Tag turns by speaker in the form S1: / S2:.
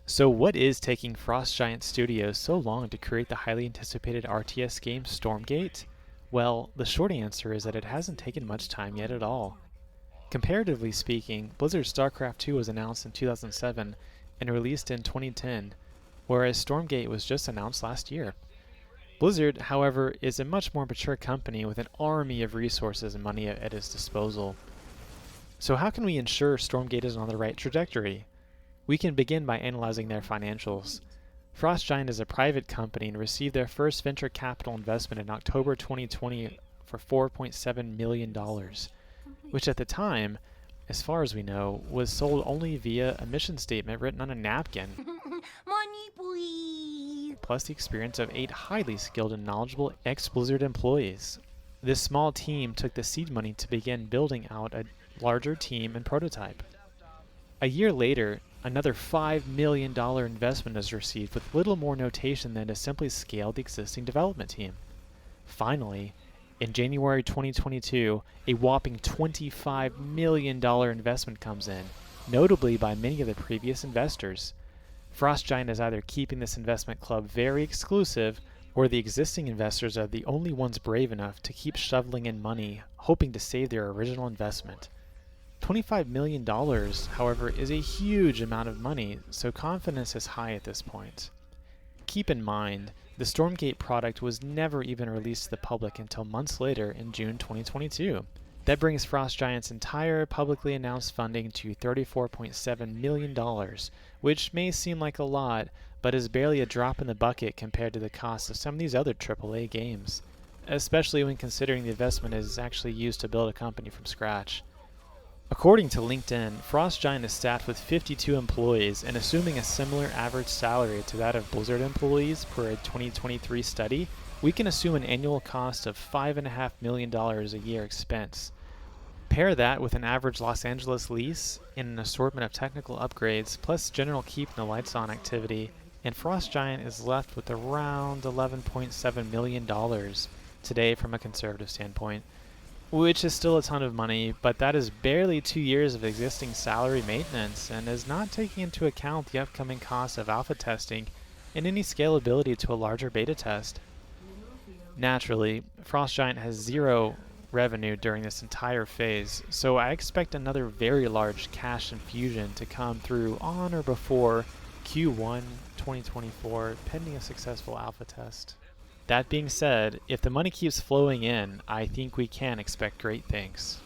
S1: So what is taking Frost Giant Studios so long to create the highly anticipated RTS game Stormgate? Well, the short answer is that it hasn't taken much time yet at all. Comparatively speaking, Blizzard's StarCraft 2 was announced in 2007 and released in 2010, whereas Stormgate was just announced last year. Blizzard, however, is a much more mature company with an army of resources and money at its disposal. So how can we ensure Stormgate is on the right trajectory? We can begin by analyzing their financials. Frost Giant is a private company and received their first venture capital investment in October 2020 for $4.7 million, which at the time, as far as we know, was sold only via a mission statement written on a napkin,
S2: Money, please.
S1: plus the experience of 8 highly skilled and knowledgeable ex-Blizzard employees. This small team took the seed money to begin building out a larger team and prototype. A year later, another $5 million investment is received with little more notation than to simply scale the existing development team. Finally, in January 2022, a whopping $25 million investment comes in, notably by many of the previous investors. Frost Giant is either keeping this investment club very exclusive, or the existing investors are the only ones brave enough to keep shoveling in money, hoping to save their original investment. $25 million, however, is a huge amount of money, so confidence is high at this point. Keep in mind, the Stormgate product was never even released to the public until months later in June 2022. That brings Frost Giant's entire publicly announced funding to $34.7 million, which may seem like a lot, but is barely a drop in the bucket compared to the cost of some of these other AAA games, especially when considering the investment is actually used to build a company from scratch. According to LinkedIn, Frost Giant is staffed with 52 employees, and assuming a similar average salary to that of Blizzard employees per a 2023 study, we can assume an annual cost of $5.5 million a year expense. Pair that with an average Los Angeles lease and an assortment of technical upgrades, plus general keep and the lights on activity, and Frost Giant is left with around $11.7 million today from a conservative standpoint, which is still a ton of money, but that is barely 2 years of existing salary maintenance and is not taking into account the upcoming costs of alpha testing and any scalability to a larger beta test. Naturally, Frost Giant has zero revenue during this entire phase, so I expect another very large cash infusion to come through on or before Q1 2024, pending a successful alpha test. That being said, if the money keeps flowing in, I think we can expect great things.